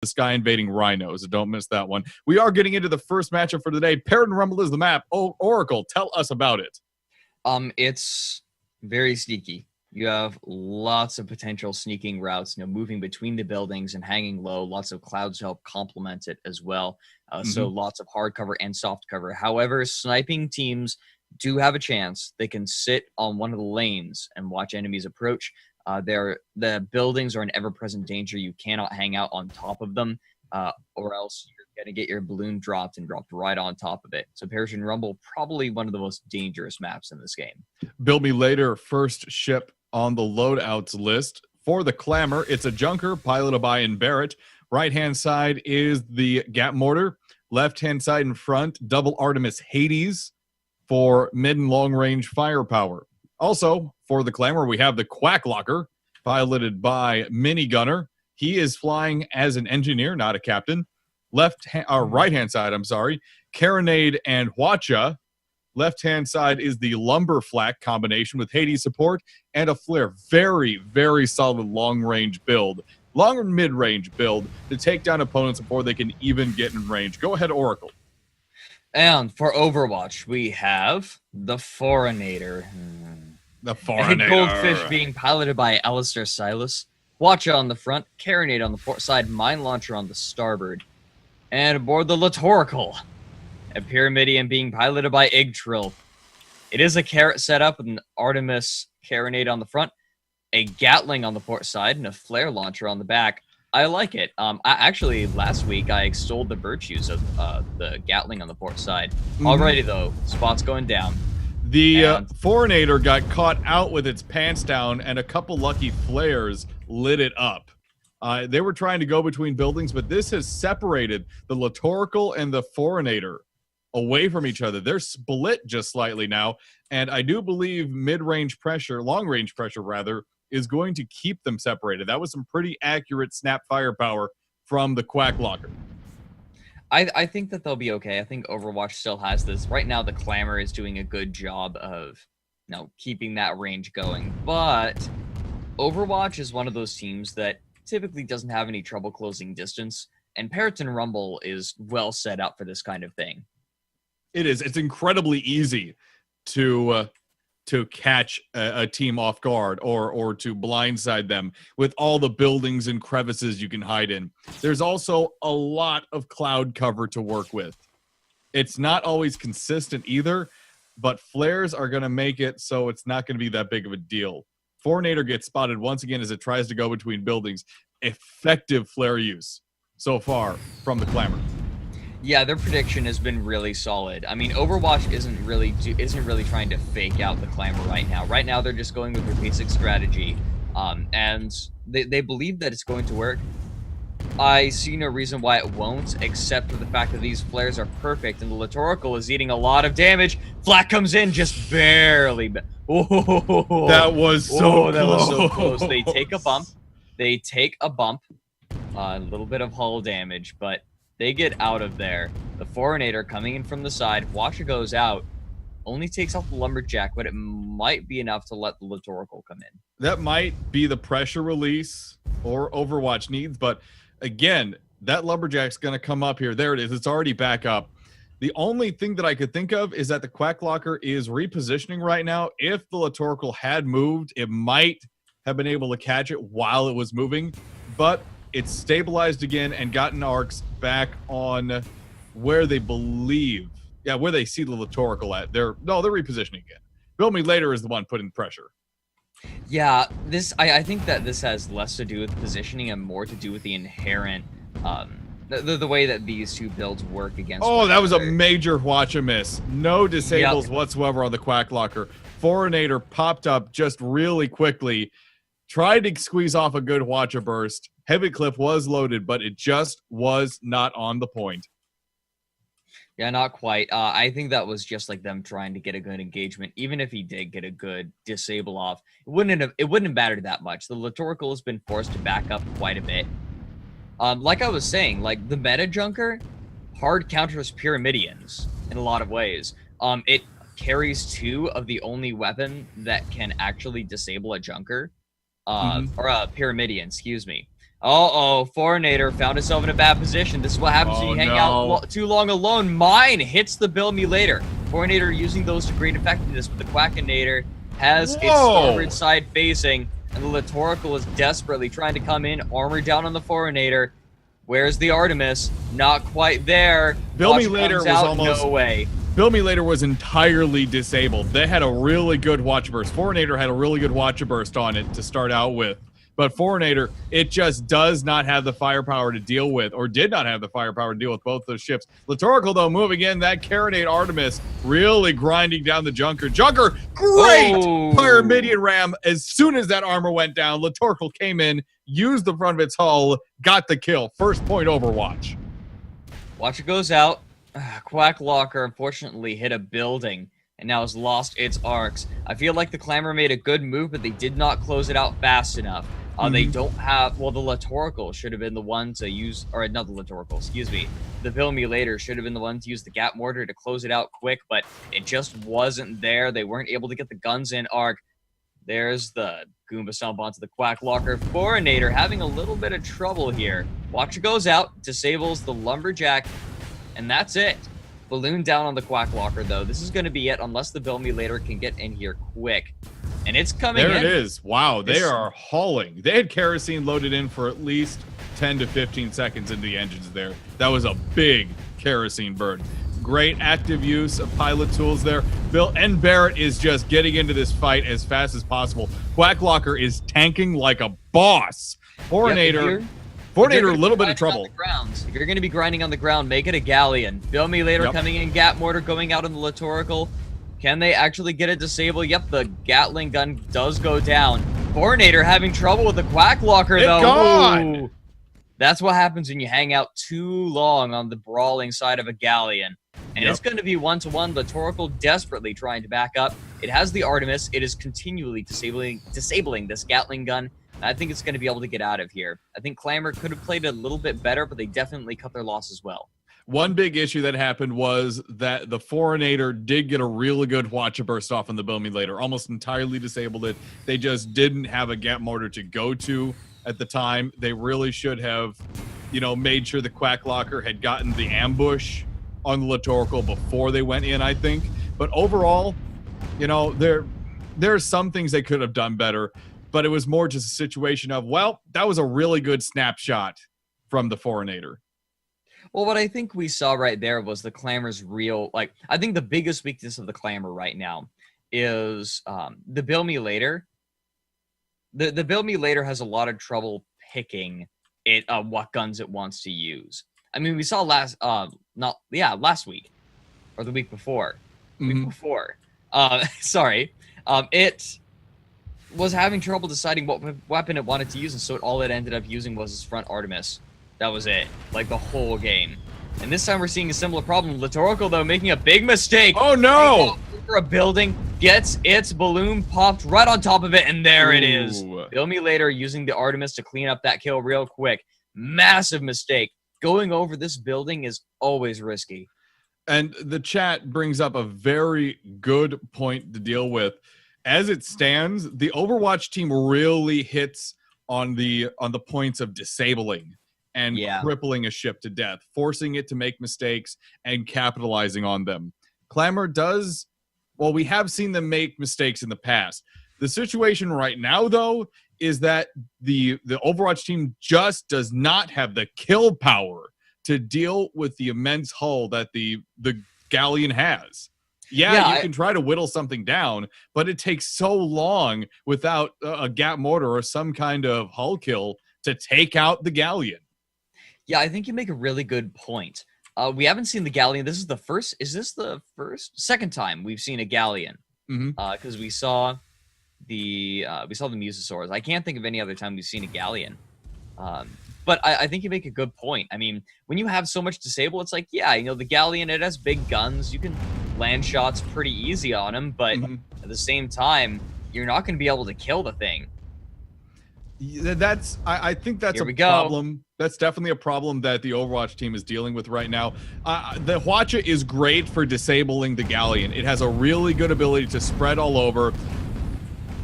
the Sky Invading Rhinos. Don't miss that one. We are getting into the first matchup for today. Parrot and Rumble is the map. Oh, Oracle, tell us about it. It's very sneaky. You have lots of potential sneaking routes, moving between the buildings and hanging low. Lots of clouds to help complement it as well. So lots of hard cover and soft cover. However, sniping teams do have a chance. They can sit on one of the lanes and watch enemies approach. The buildings are an ever-present danger. You cannot hang out on top of them, or else you're going to get your balloon dropped and dropped right on top of it. So Parrot and Rumble, probably one of the most dangerous maps in this game. Build Me Later, first ship on the loadouts list. For the Clamour, it's a Junker piloted by Barrett. Right-hand side is the Gap Mortar. Left-hand side in front, double Artemis Hades for mid and long-range firepower. Also, for the Clamour, we have the Quacklocker, piloted by Minigunner. He is flying as an engineer, not a captain. Right-hand side, Carronade and Hwacha. Left-hand side is the Lumber Flak combination with Hades support and a Flare. Very, very solid long-range build. Long and mid-range build to take down opponents before they can even get in range. Go ahead, Oracle. And for Overwatch, we have the Foreignator. The Foreignator. A Goldfish being piloted by Alistair Silas. Hwacha on the front, Carronade on the port side, Mine Launcher on the starboard. And aboard the Litorical, a Pyramidion being piloted by Igtrill. It is a Carrot setup with an Artemis Carronade on the front, a Gatling on the port side, and a Flare Launcher on the back. I like it. Actually, last week I extolled the virtues of the Gatling on the port side. Alrighty, though. Spot's going down. The Foreignator got caught out with its pants down, and a couple lucky flares lit it up. They were trying to go between buildings, but this has separated the Litorical and the Foreignator away from each other. They're split just slightly now, and I do believe mid-range pressure, long-range pressure rather, is going to keep them separated. That was some pretty accurate snap firepower from the Quacklocker. I think that they'll be okay. I think Overwatch still has this. Right now, the Clamour is doing a good job of keeping that range going, but Overwatch is one of those teams that typically doesn't have any trouble closing distance, and Parrot and Rumble is well set up for this kind of thing. It is. It's incredibly easy to catch a team off guard or to blindside them with all the buildings and crevices you can hide in. There's also a lot of cloud cover to work with. It's not always consistent either, but flares are going to make it so it's not going to be that big of a deal. Foreignator gets spotted once again as it tries to go between buildings. Effective flare use so far from the Clamour. Yeah, their prediction has been really solid. I mean, Overwatch isn't really trying to fake out the Clamour right now. Right now, they're just going with their basic strategy, and they believe that it's going to work. I see no reason why it won't, except for the fact that these flares are perfect, and the Litorical is eating a lot of damage. Flak comes in just barely. That was so close. They take a bump. A little bit of hull damage, but they get out of there. The Foreignator coming in from the side. Hwacha goes out. Only takes off the Lumberjack, but it might be enough to let the Litorical come in. That might be the pressure release or Overwatch needs, but again, that Lumberjack's going to come up here. There it is. It's already back up. The only thing that I could think of is that the Quacklocker is repositioning right now. If the Litorical had moved, it might have been able to catch it while it was moving, but it's stabilized again and gotten arcs back on where they believe, where they see the Litorical at. They're repositioning again. Build Me Later is the one putting pressure. Yeah, I think that this has less to do with positioning and more to do with the inherent, the way that these two builds work against. Oh, that was a major Hwacha miss. No disables whatsoever on the Quacklocker. Foreignator popped up just really quickly, tried to squeeze off a good Hwacha burst. Heavy Clip was loaded, but it just was not on the point. Yeah, not quite. I think that was just like them trying to get a good engagement. Even if he did get a good disable off, it wouldn't have mattered that much. The Litorical has been forced to back up quite a bit. Like I was saying, like the meta Junker hard counters Pyramidions in a lot of ways. It carries two of the only weapon that can actually disable a Junker, or a Pyramidion, excuse me. Foreignator found himself in a bad position. This is what happens when you hang out too long alone. Mine hits the Bill Me Later. Foreignator using those to great effectiveness, but the Quackinator has its starboard side facing, and the Litorical is desperately trying to come in, armor down on the Foreignator. Where's the Artemis? Not quite there. Bill Me Later was almost... No way. Bill Me Later was entirely disabled. They had a really good Watch Burst. Foreignator had a really good Watch Burst on it to start out with. But Foreignator, it just does not have the firepower to deal with, or did not have the firepower to deal with both those ships. Litorical, though, moving in. That Carronade Artemis really grinding down the Junker. Junker, great Pyramidion ram. As soon as that armor went down, Litorical came in, used the front of its hull, got the kill. First point Overwatch. Watch it goes out. Quack Locker unfortunately hit a building and now has lost its arcs. I feel like the Clamour made a good move, but they did not close it out fast enough. They don't have, well, the Litorical should have been the one to use, or not the Litorical, excuse me. The Bill Me Later should have been the one to use the Gap Mortar to close it out quick, but it just wasn't there. They weren't able to get the guns in arc. There's the Goomba Stomp onto the Quack Locker. Foreignator having a little bit of trouble here. Watcher goes out, disables the Lumberjack, and that's it. Balloon down on the Quack Locker, though. This is going to be it unless the Bill Me Later can get in here quick. And it's coming in. There it is. Wow, they are hauling. They had kerosene loaded in for at least 10 to 15 seconds into the engines there. That was a big kerosene burn. Great active use of pilot tools there. Bill and Barrett is just getting into this fight as fast as possible. Quack Locker is tanking like a boss. Foreignator... Foreignator, a little bit of trouble. If you're going to be grinding on the ground, make it a galleon. Bill Me Later coming in, Gap Mortar going out on the Litorical. Can they actually get it disabled? Yep, the Gatling gun does go down. Foreignator having trouble with the Quack Locker, though. Gone. Ooh. That's what happens when you hang out too long on the brawling side of a galleon. And it's going to be one-to-one. Litorical desperately trying to back up. It has the Artemis. It is continually disabling this Gatling gun. I think it's going to be able to get out of here. I think Clamour could have played a little bit better, but they definitely cut their loss as well. One big issue that happened was that the Foreignator did get a really good Watcher Burst off on the Bill Me Later. Almost entirely disabled it. They just didn't have a Gap Mortar to go to at the time. They really should have, made sure the Quack Locker had gotten the ambush on the Litorical before they went in, I think. But overall, there are some things they could have done better. But it was more just a situation of, well, that was a really good snapshot from the Foreignator. Well, what I think we saw right there was the Clamour's real, I think the biggest weakness of the Clamour right now is the Bill Me Later. The Bill Me Later has a lot of trouble picking what guns it wants to use. I mean, we saw last week or the week before. It was having trouble deciding what weapon it wanted to use, and so all it ended up using was its front Artemis. That was it, the whole game. And this time we're seeing a similar problem. Litorical, though, making a big mistake. Oh, no! Over a building, gets its balloon popped right on top of it, and there it is. Bill Me Later using the Artemis to clean up that kill real quick. Massive mistake. Going over this building is always risky. And the chat brings up a very good point to deal with. As it stands, the Overwatch team really hits on the points of disabling and crippling a ship to death, forcing it to make mistakes and capitalizing on them. Clamour we have seen them make mistakes in the past. The situation right now, though, is that the Overwatch team just does not have the kill power to deal with the immense hull that the Galleon has. You can try to whittle something down, but it takes so long without a Gap Mortar or some kind of hull kill to take out the Galleon. Yeah, I think you make a really good point. We haven't seen the Galleon. This is the first. Is this the second time we've seen a Galleon? Because we saw the Musosaurs. I can't think of any other time we've seen a Galleon. But I think you make a good point. I mean, when you have so much disable, it's the Galleon, it has big guns. You can land shots pretty easy on him, but at the same time, you're not going to be able to kill the thing. I think that's a problem. That's definitely a problem that the Overwatch team is dealing with right now. The Hwacha is great for disabling the Galleon. It has a really good ability to spread all over.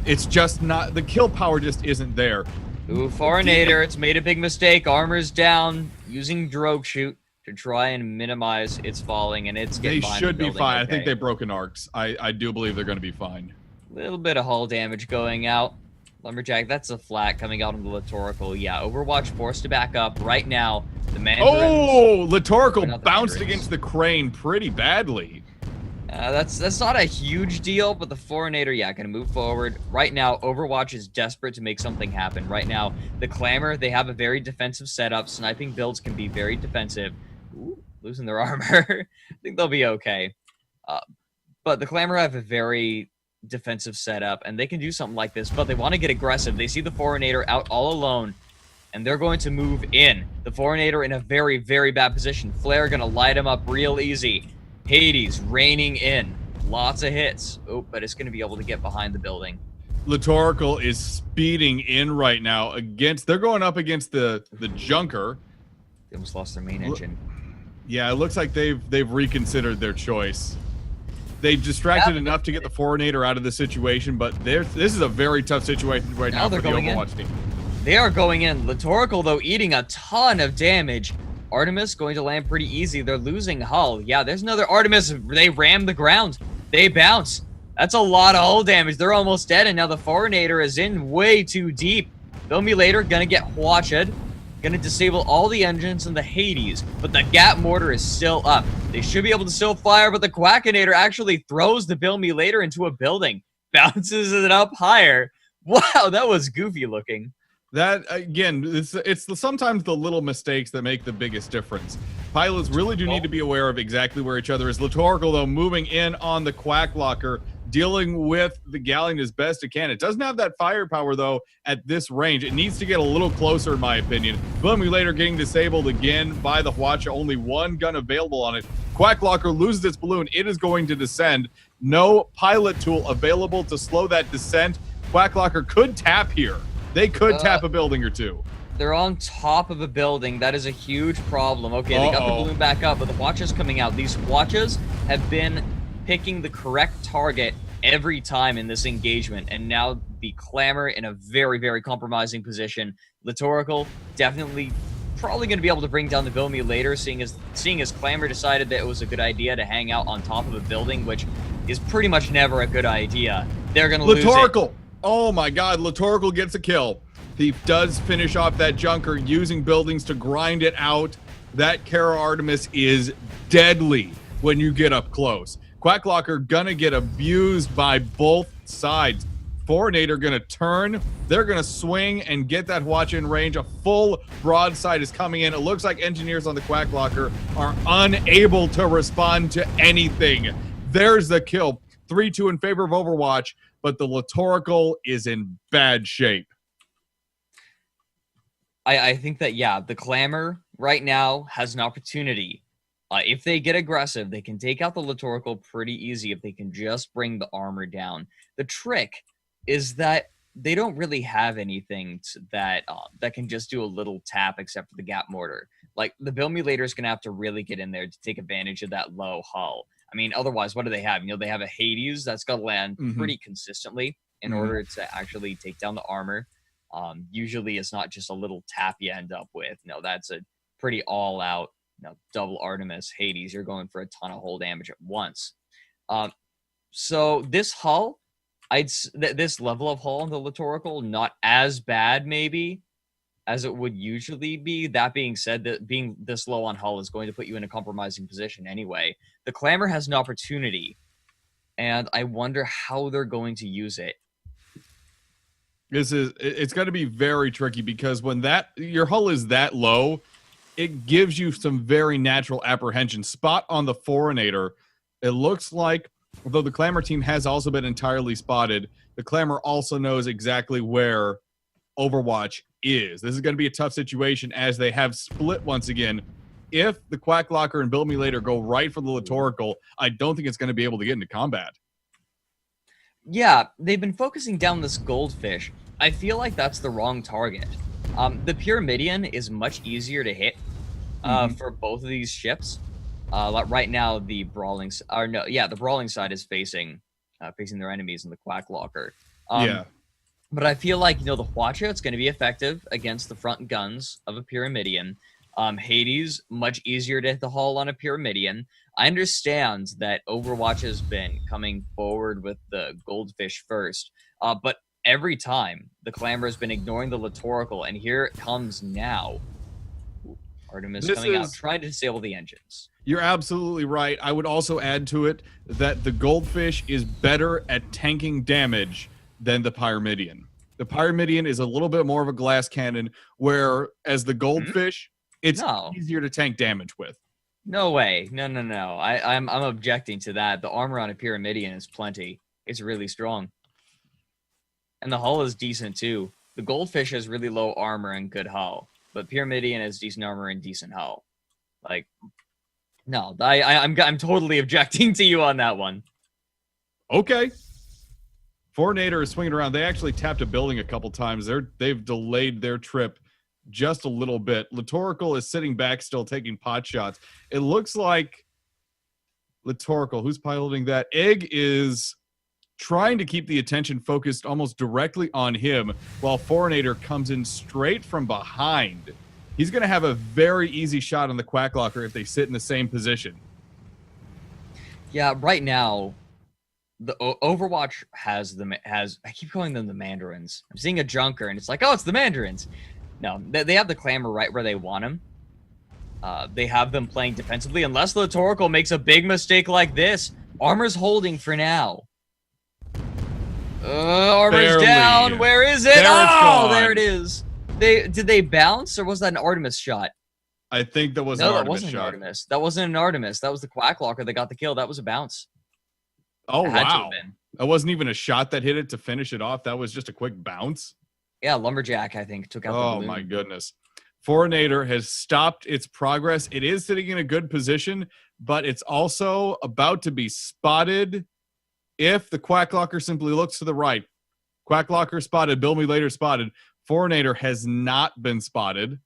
It's just not, the kill power just isn't there. Ooh, Foreignator, it's made a big mistake. Armor's down, using Drogue Shoot to try and minimize its falling, and it's getting They behind should the be building. fine. Okay. I think they've broken arcs. I do believe they're going to be fine. Little bit of hull damage going out. Lumberjack, that's a flat coming out on the Litorical. Yeah, Overwatch forced to back up right now. The Mandarins... Oh, Litorical the bounced Mandarins. against the crane pretty badly. That's not a huge deal, but the Foreignator, yeah, gonna move forward. Right now, Overwatch is desperate to make something happen. Right now, the Clamour, they have a very defensive setup. Sniping builds can be very defensive. Ooh, losing their armor. I think they'll be okay. But the Clamour have a very defensive setup, and they can do something like this, but they want to get aggressive. They see the Foreignator out all alone, and they're going to move in. The Foreignator in a very, very bad position. Flare gonna light him up real easy. Hades raining in. Lots of hits. Oh, but it's going to be able to get behind the building. Litorical is speeding in right now against... They're going up against the Junker. They almost lost their main engine. Yeah, it looks like they've reconsidered their choice. They distracted enough to get the Foreignator out of the situation, but this is a very tough situation right now for the Overwatch team. They are going in. Litorical, though, eating a ton of damage. Artemis going to land pretty easy. They're losing hull. Yeah, there's another Artemis. They ram the ground. They bounce. That's a lot of hull damage. They're almost dead, and now the Foreignator is in way too deep. Filmulator gonna get watched. Gonna disable all the engines and the Hades, but the Gat Mortar is still up. They should be able to still fire, but the Quackinator actually throws the Filmulator into a building. Bounces it up higher. Wow, that was goofy looking. That, again, it's sometimes the little mistakes that make the biggest difference. Pilots really do need to be aware of exactly where each other is. Litorical, though, moving in on the Quacklocker, dealing with the Galleon as best it can. It doesn't have that firepower, though, at this range. It needs to get a little closer, in my opinion. Filmulator getting disabled again by the Watcher. Only one gun available on it. Quacklocker loses its balloon. It is going to descend. No pilot tool available to slow that descent. Quacklocker could tap here. They could tap a building or two. They're on top of a building. That is a huge problem. Okay, they got the balloon back up, but the Watches coming out. These Watches have been picking the correct target every time in this engagement, and now the Clamour in a very, very compromising position. Litorical definitely probably going to be able to bring down the Filmulator, seeing as Clamour decided that it was a good idea to hang out on top of a building, which is pretty much never a good idea. They're going to lose it. Litorical! Oh my god, Litorical gets a kill. He does finish off that Junker using buildings to grind it out. That Kara Artemis is deadly when you get up close. Quacklocker gonna get abused by both sides. Foreignator gonna turn. They're gonna swing and get that watch in range. A full broadside is coming in. It looks like engineers on the Quacklocker are unable to respond to anything. There's the kill. 3-2 in favor of Overwatch, but the Litorical is in bad shape. I think that, yeah, the Clamour right now has an opportunity. If they get aggressive, they can take out the Litorical pretty easy if they can just bring the armor down. The trick is that they don't really have anything that can just do a little tap except for the Gat Mortar. Like, the Filmulator is going to have to really get in there to take advantage of that low hull. I mean, otherwise, what do they have? You know, they have a Hades that's going to land pretty consistently in order to actually take down the armor. Usually it's not just a little tap you end up with. No, that's a pretty all-out, double Artemis Hades. You're going for a ton of hull damage at once. So this hull, this level of hull on the Litorical, not as bad maybe as it would usually be. That being said, that being this low on hull is going to put you in a compromising position anyway. The Clamour has an opportunity, and I wonder how they're going to use it. It's going to be very tricky because when your hull is that low, it gives you some very natural apprehension. Spot on the Foreignator. It looks like, although the Clamour team has also been entirely spotted, the Clamour also knows exactly where Overwatch is. This is going to be a tough situation as they have split once again. If the Quacklocker and Filmulator go right for the Litorical, I don't think it's going to be able to get into combat. Yeah, they've been focusing down this Goldfish. I feel like that's the wrong target. The Pyramidion is much easier to hit for both of these ships. Like right now, the Brawling side is facing their enemies in the Quacklocker. But I feel like, the Hwacha, it's going to be effective against the front guns of a Pyramidion. Hades, much easier to hit the hull on a Pyramidion. I understand that Overwatch has been coming forward with the Goldfish first, but every time the Clamour has been ignoring the Litorical, and here it comes now. Artemis coming out, trying to disable the engines. You're absolutely right. I would also add to it that the Goldfish is better at tanking damage than the Pyramidion. The Pyramidion is a little bit more of a glass cannon, whereas the Goldfish, it's easier to tank damage with. No way. No. I'm objecting to that. The armor on a Pyramidion is plenty. It's really strong. And the hull is decent too. The Goldfish has really low armor and good hull, but Pyramidion has decent armor and decent hull. Like, no, I'm totally objecting to you on that one. Okay. Fornator is swinging around. They actually tapped a building a couple times. They've delayed their trip just a little bit. Litorical is sitting back still taking pot shots. It looks like Litorical, who's piloting that? Egg is trying to keep the attention focused almost directly on him while Fornator comes in straight from behind. He's going to have a very easy shot on the Quacklocker if they sit in the same position. Yeah, right now, the Overwatch has I keep calling them the Mandarins. I'm seeing a Junker, and it's like, oh, it's the Mandarins. No, they have the Clamour right where they want him. They have them playing defensively, unless the Litorical makes a big mistake like this. Armor's holding for now. Armor's Barely. down. Where is it? There it is. Did they bounce, or was that an Artemis shot? I think that was an Artemis shot. Artemis. That wasn't an Artemis. That was the Quacklocker that got the kill. That was a bounce. Oh, wow. That wasn't even a shot that hit it to finish it off. That was just a quick bounce. Yeah, Lumberjack, I think, took out the balloon. Oh, my goodness. Fornator has stopped its progress. It is sitting in a good position, but it's also about to be spotted if the Quacklocker simply looks to the right. Quacklocker spotted. Bill Me Later spotted. Fornator has not been spotted.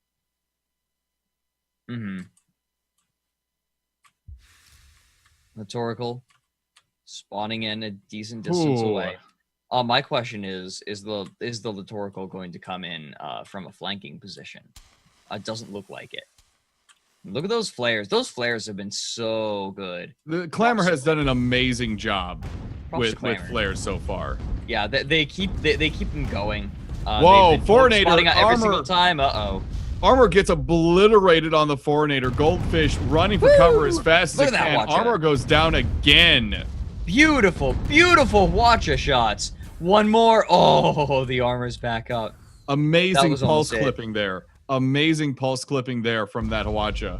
Litorical spawning in a decent distance away. My question is the Litorical going to come in from a flanking position? It doesn't look like it. Look at those flares. Those flares have been so good. The Clamour has done an amazing job with flares so far. Yeah, they keep them going. Whoa, Fornator every single time. Armor gets obliterated on the Fornator. Goldfish running for cover as fast as it can. Armor goes down again. Beautiful, beautiful Hwacha shots. One more. Oh, the armor's back up. Amazing pulse clipping there. Amazing pulse clipping there from that Hwacha.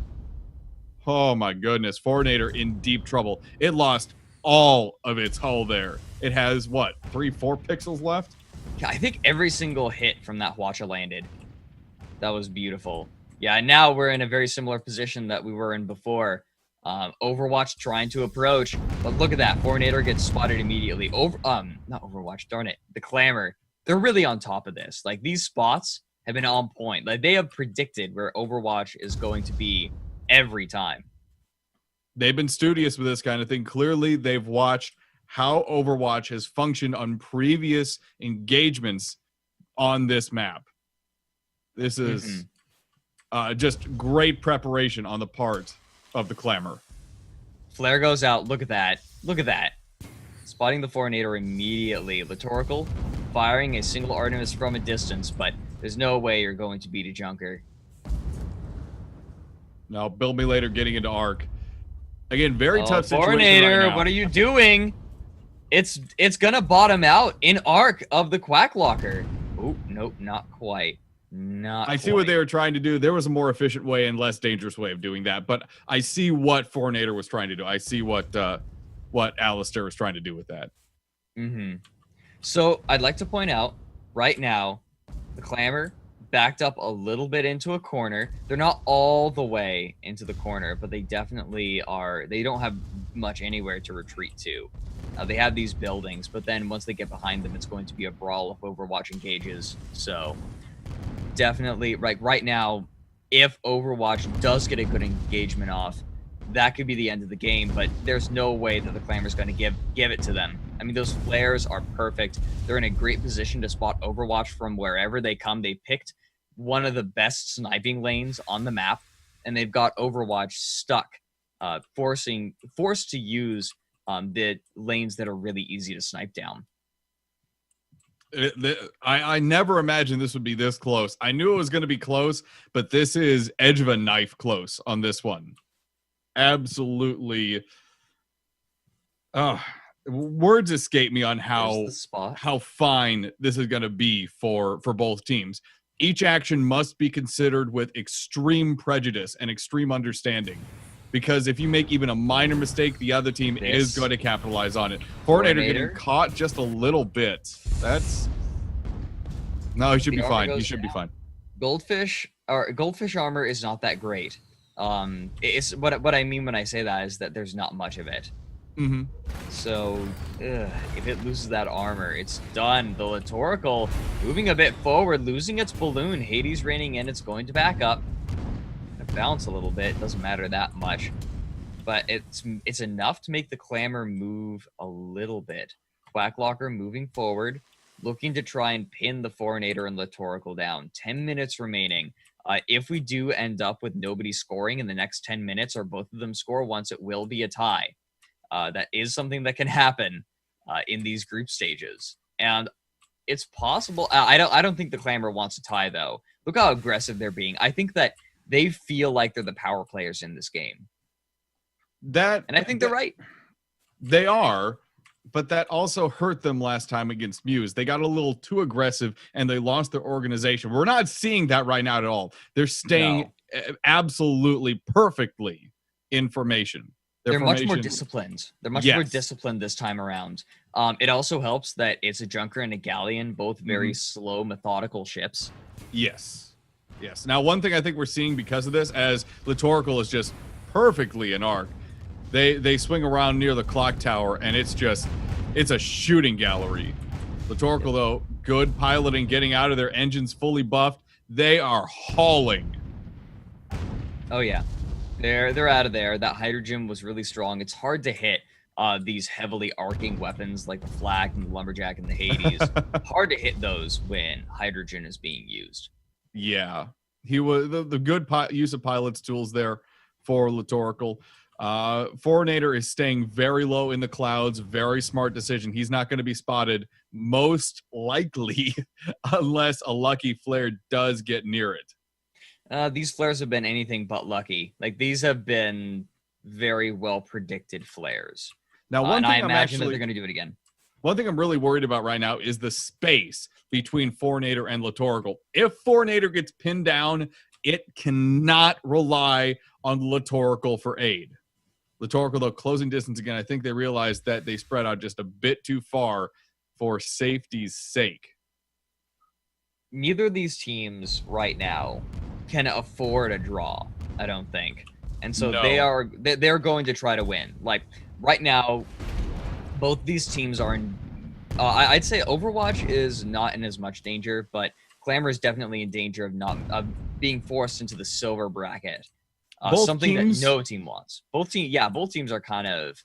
Oh my goodness. Fornator in deep trouble. It lost all of its hull there. It has, what, 3-4 pixels left? I think every single hit from that Hwacha landed. That was beautiful. Yeah, and now we're in a very similar position that we were in before. Overwatch trying to approach, but look at that. Fornator gets spotted immediately. Not Overwatch, darn it. The Clamour. They're really on top of this. Like, these spots have been on point. Like, they have predicted where Overwatch is going to be every time. They've been studious with this kind of thing. Clearly, they've watched how Overwatch has functioned on previous engagements on this map. This is just great preparation on the part of the Clamour. Flare goes out. Look at that. Look at that. Spotting the Fornator immediately. Litorical firing a single Artemis from a distance, but there's no way you're going to beat a Junker. Now, Bill Me Later getting into Arc. Again, very tough situation Fornator, right now. What are you doing? It's gonna bottom out in Arc of the Quacklocker. Oh, nope, not quite. I see what they were trying to do. There was a more efficient way and less dangerous way of doing that, but I see what Fornator was trying to do. I see what Alistair was trying to do with that. So I'd like to point out right now, the Clamour backed up a little bit into a corner. They're not all the way into the corner, but they definitely are. They don't have much anywhere to retreat to. They have these buildings, but then once they get behind them, it's going to be a brawl if Overwatch engages. So definitely, right now, if Overwatch does get a good engagement off, that could be the end of the game, but there's no way that the Clamour's going to give it to them. I mean, those flares are perfect. They're in a great position to spot Overwatch from wherever they come. They picked one of the best sniping lanes on the map, and they've got Overwatch stuck, forced to use the lanes that are really easy to snipe down. I never imagined this would be this close. I knew it was going to be close, but this is edge of a knife close on this one. Absolutely. Words escape me on how fine this is going to be for both teams. Each action must be considered with extreme prejudice and extreme understanding. Because if you make even a minor mistake, the other team is going to capitalize on it. Fortnator getting caught just a little bit. No, he should be fine. He should be fine. Goldfish armor is not that great. It's what I mean when I say that is that there's not much of it. Mm-hmm. So if it loses that armor, it's done. The Litorical moving a bit forward, losing its balloon. Hades raining in. It's going to back up. Bounce a little bit, doesn't matter that much, but it's enough to make the Clamour move a little bit. Quacklocker moving forward, looking to try and pin the Fornator and Litorical down. 10 minutes remaining. If we do end up with nobody scoring in the next 10 minutes, or both of them score once, it will be a tie. That is something that can happen in these group stages, and it's possible. I don't think the Clamour wants to tie though. Look how aggressive they're being. I think that they feel like they're the power players in this game. And I think they're right. They are, but that also hurt them last time against Muse. They got a little too aggressive, and they lost their organization. We're not seeing that right now at all. They're staying absolutely perfectly in formation. They're much more disciplined. They're much more disciplined this time around. It also helps that it's a Junker and a Galleon, both very slow, methodical ships. Yes. Now, one thing I think we're seeing because of this, as Litorical is just perfectly in arc, they swing around near the clock tower, and it's a shooting gallery. Litorical, though, good piloting, getting out of their engines fully buffed. They are hauling. Oh, yeah. They're out of there. That hydrogen was really strong. It's hard to hit these heavily arcing weapons like the Flak and the Lumberjack and the Hades. Hard to hit those when hydrogen is being used. Yeah, he was the good use of pilot's tools there for Litorical. Fornator is staying very low in the clouds. Very smart decision. He's not going to be spotted, most likely, unless a lucky flare does get near it. These flares have been anything but lucky. Like, these have been very well predicted flares. Now, I imagine that they're going to do it again. One thing I'm really worried about right now is the space between Fornator and Litorical. If Fornator gets pinned down, it cannot rely on Litorical for aid. Litorical, though, closing distance again. I think they realized that they spread out just a bit too far for safety's sake. Neither of these teams right now can afford a draw, I don't think. And so they're going to try to win. Like, right now, both these teams are in I'd say Overwatch is not in as much danger, but Clamour is definitely in danger of being forced into the silver bracket. Something that no team wants. Both teams are kind of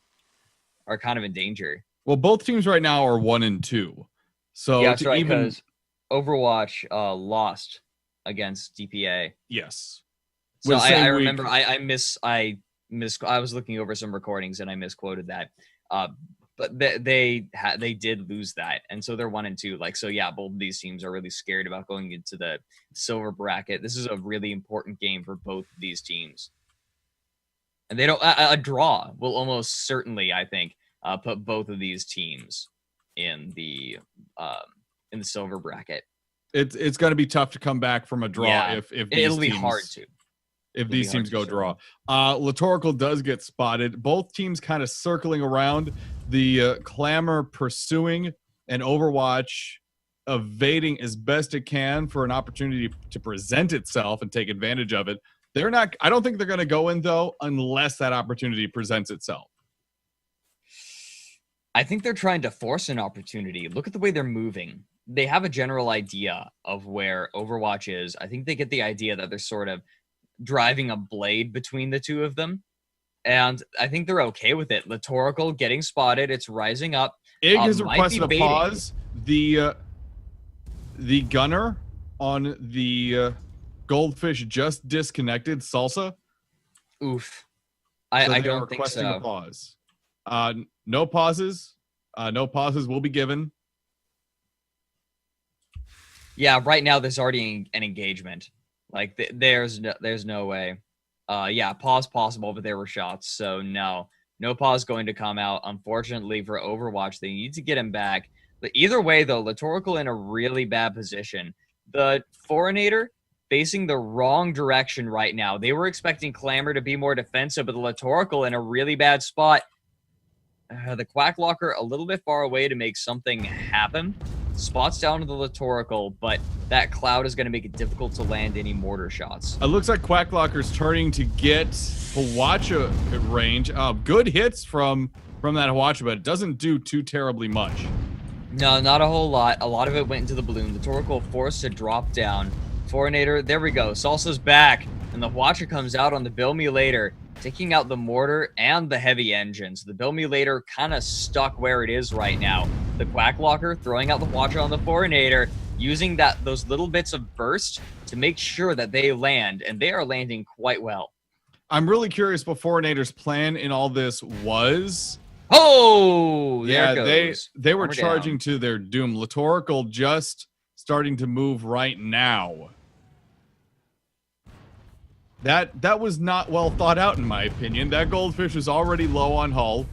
in danger. Well, both teams right now are 1-2. So yeah, that's right, because Overwatch lost against DPA. Yes. So I remember I was looking over some recordings and I misquoted that. But they did lose that, and so they're 1-2. Like, so yeah, both of these teams are really scared about going into the silver bracket. This is a really important game for both of these teams, and they don't. A draw will almost certainly, I think, put both of these teams in the silver bracket. It's going to be tough to come back from a draw if it'll be hard to. If these teams go draw. Litorical does get spotted. Both teams kind of circling around. The Clamour pursuing, and Overwatch evading as best it can for an opportunity to present itself and take advantage of it. I don't think they're going to go in, though, unless that opportunity presents itself. I think they're trying to force an opportunity. Look at the way they're moving. They have a general idea of where Overwatch is. I think they get the idea that they're sort of driving a blade between the two of them. And I think they're okay with it. Litorical getting spotted. It's rising up. Ig has Might be requested a baiting. pause. The gunner on the goldfish just disconnected. Salsa. Oof. So I they are don't think requesting a so. pause. No pauses. No pauses will be given. Yeah, right now there's already an engagement. Like there's no way. Yeah, pause possible, but there were shots, so no pause going to come out. Unfortunately for Overwatch, they need to get him back. But either way, though, Litorical in a really bad position. The Foreignator facing the wrong direction right now. They were expecting Clamour to be more defensive, but the Litorical in a really bad spot. The Quacklocker a little bit far away to make something happen. Spots down to the Litorical, but that cloud is going to make it difficult to land any mortar shots. It looks like Quacklocker's turning to get Hwacha at range. Good hits from that Hwacha, but it doesn't do too terribly much. No, not a whole lot. A lot of it went into the balloon. Litorical forced to drop down. Foreignator, there we go. Salsa's back, and the Hwacha comes out on the Bill Me Later, taking out the mortar and the heavy engines. The Bill Me Later kind of stuck where it is right now. The Quacklocker throwing out the Hwacha on the Foreignator, using those little bits of burst to make sure that they land, and they are landing quite well. I'm really curious what Foreignator's plan in all this was. Oh, there it goes. They were charging to their doom. Litorical just starting to move right now. That was not well thought out, in my opinion. That goldfish was already low on hull.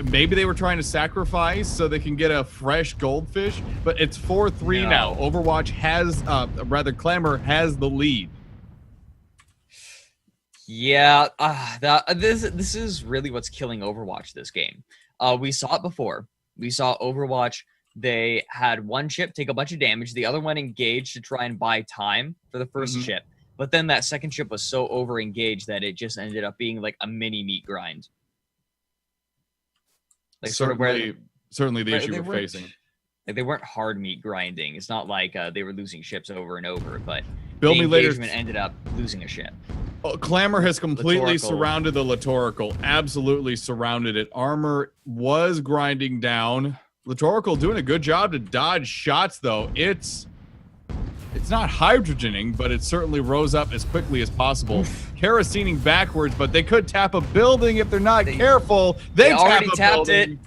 Maybe they were trying to sacrifice so they can get a fresh goldfish, but it's 4-3 now. Overwatch has, Clamour has the lead. Yeah, this is really what's killing Overwatch this game. We saw it before. We saw Overwatch. They had one chip take a bunch of damage. The other one engaged to try and buy time for the first chip. But then that second chip was so over-engaged that it just ended up being like a mini meat grind. Like certainly the issue we're facing. Like they weren't hard meat grinding. It's not like they were losing ships over and over, but Bill the Me Later engagement ended up losing a ship. Clamour has completely surrounded the Litorical. Absolutely surrounded it. Armor was grinding down. Litorical doing a good job to dodge shots, though. It's not hydrogening, but it certainly rose up as quickly as possible. Kerosining backwards, but they could tap a building if they're not careful. They already tapped it.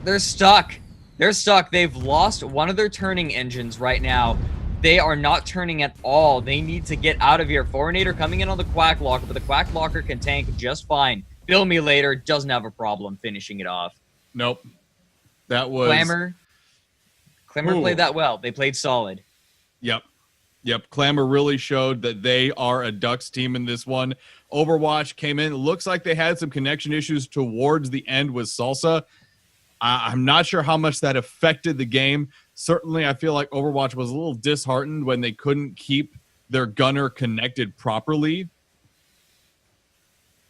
They're stuck. They're stuck. They've lost one of their turning engines right now. They are not turning at all. They need to get out of here. Foreignator coming in on the Quacklocker, but the Quacklocker can tank just fine. Bill Me Later doesn't have a problem finishing it off. Nope. That was... Clamour played that well. They played solid. Yep. Clamour really showed that they are a Ducks team in this one. Overwatch came in. It looks like they had some connection issues towards the end with Salsa. I'm not sure how much that affected the game. Certainly, I feel like Overwatch was a little disheartened when they couldn't keep their gunner connected properly.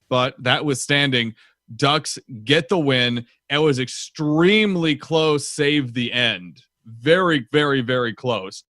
But that withstanding, Ducks get the win. It was extremely close, save the end. Very, very, very close.